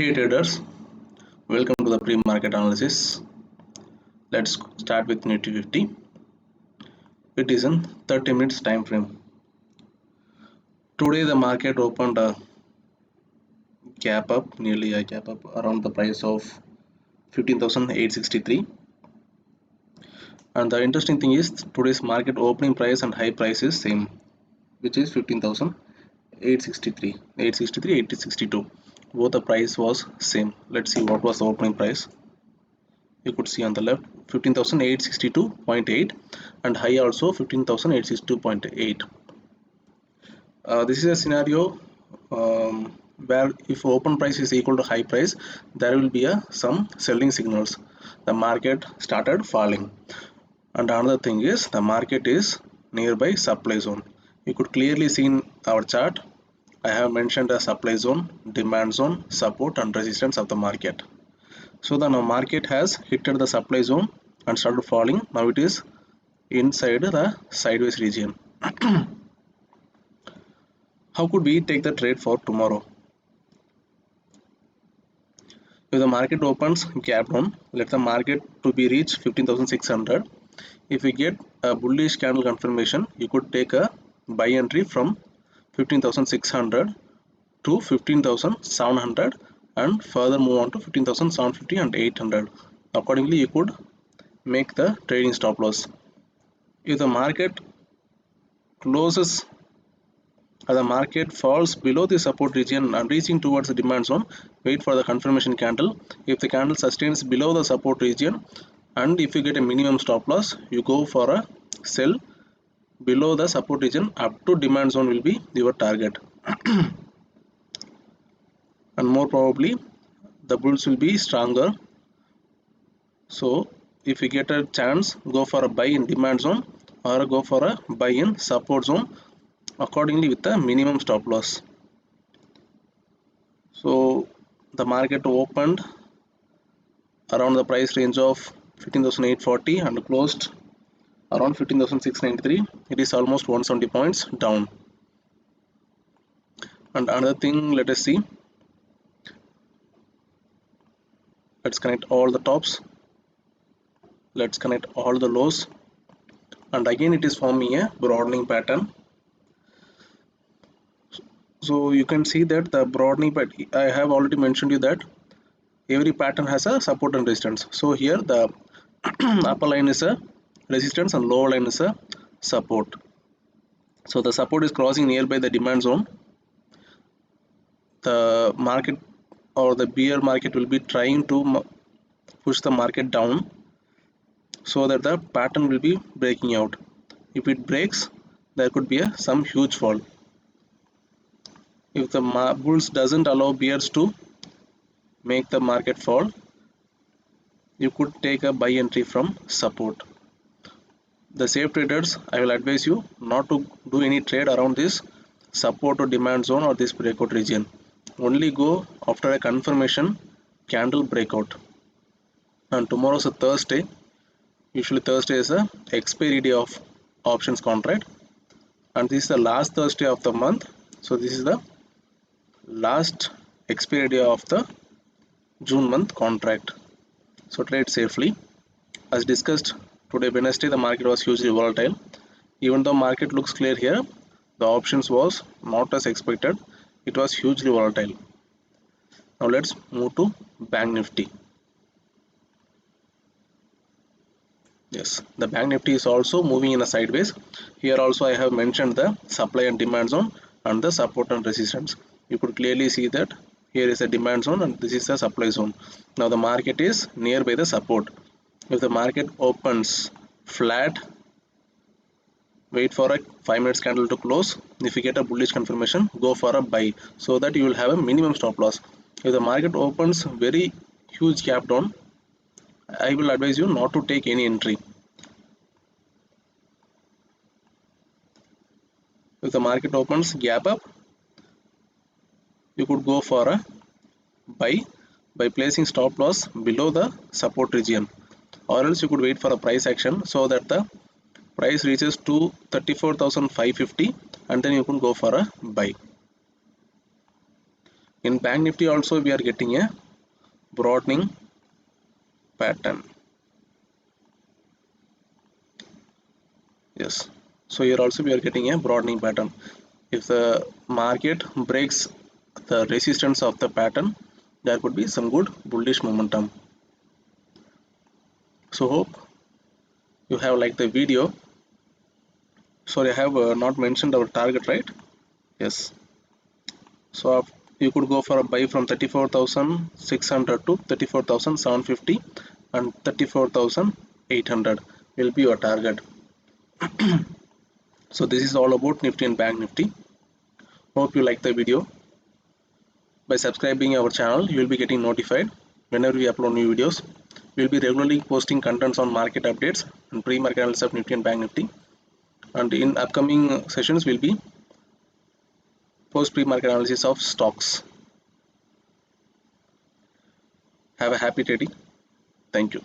Hey traders, welcome to the pre-market analysis. Let's start with Nifty 50. It is in 30 minutes time frame. Today the market opened a gap up, nearly a gap up around the price of 15,863. And the interesting thing is today's market opening price and high price is same, which is 15,863, 863, 862. Both the price was same. Let's see what was the opening price. You could see on the left 15,862.8 and high also 15,862.8. This is a scenario where if open price is equal to high price, there will be some selling signals. The market started falling. And another thing is the market is nearby supply zone. You could clearly see in our chart, I have mentioned a supply zone, demand zone, support and resistance of the market. So the market has hit the supply zone and started falling. Now it is inside the sideways region. How could we take the trade for tomorrow? If the market opens gap down, let the market to be reached 15,600. If we get a bullish candle confirmation, you could take a buy entry from 15,600 to 15,700 and further move on to 15,750 and 800. Accordingly, you could make the trading stop loss. If the market closes or the market falls below the support region and reaching towards the demand zone, wait for the confirmation candle. If the candle sustains below the support region and if you get a minimum stop loss, you go for a sell below the support region up to demand zone will be your target. And more probably the bulls will be stronger. So if you get a chance, go for a buy in demand zone or go for a buy in support zone accordingly with the minimum stop loss. So the market opened around the price range of 15,840 and closed around 15,693. It is almost 170 points down. And another thing, let us see. Let's connect all the tops. Let's connect all the lows. And again it is forming a broadening pattern. So you can see that the broadening pattern, I have already mentioned you that every pattern has a support and resistance. So here the upper line is a resistance and lower line is a support. So the support is crossing nearby the demand zone. The market or the bear market will be trying to push the market down so that the pattern will be breaking out. If it breaks, there could be some huge fall. If the bulls doesn't allow bears to make the market fall, you could take a buy entry from support. The safe traders, I will advise you not to do any trade around this support or demand zone or this breakout region. Only go after a confirmation candle breakout. And tomorrow is a Thursday. Usually Thursday is a expiry day of options contract, and this is the last Thursday of the month. So this is the last expiry day of the June month contract. So trade safely. As discussed today Wednesday, the market was hugely volatile. Even though market looks clear here, the options was not as expected. It was hugely volatile. Now let's move to Bank Nifty. Yes, the Bank Nifty is also moving in a sideways. Here also I have mentioned the supply and demand zone and the support and resistance. You could clearly see that here is a demand zone and this is a supply zone. Now the market is nearby the support. If the market opens flat, wait for a 5 minutes candle to close. If you get a bullish confirmation, go for a buy so that you will have a minimum stop loss. If the market opens very huge gap down, I will advise you not to take any entry. If the market opens gap up, you could go for a buy by placing stop loss below the support region, or else you could wait for a price action so that the price reaches to 34,550 and then you can go for a buy. In Bank Nifty also we are getting a broadening pattern. Yes, so here also we are getting a broadening pattern. If the market breaks the resistance of the pattern, there could be some good bullish momentum. So hope you have liked the video. Sorry, I have not mentioned our target, right? Yes. So you could go for a buy from 34,600 to 34,750 and 34,800 will be your target. So this is all about Nifty and Bank Nifty. Hope you like the video. By subscribing our channel, you will be getting notified whenever we upload new videos. We will be regularly posting contents on market updates and pre-market analysis of Nifty and Bank Nifty. And in upcoming sessions, we'll be post pre-market analysis of stocks. Have a happy trading. Thank you.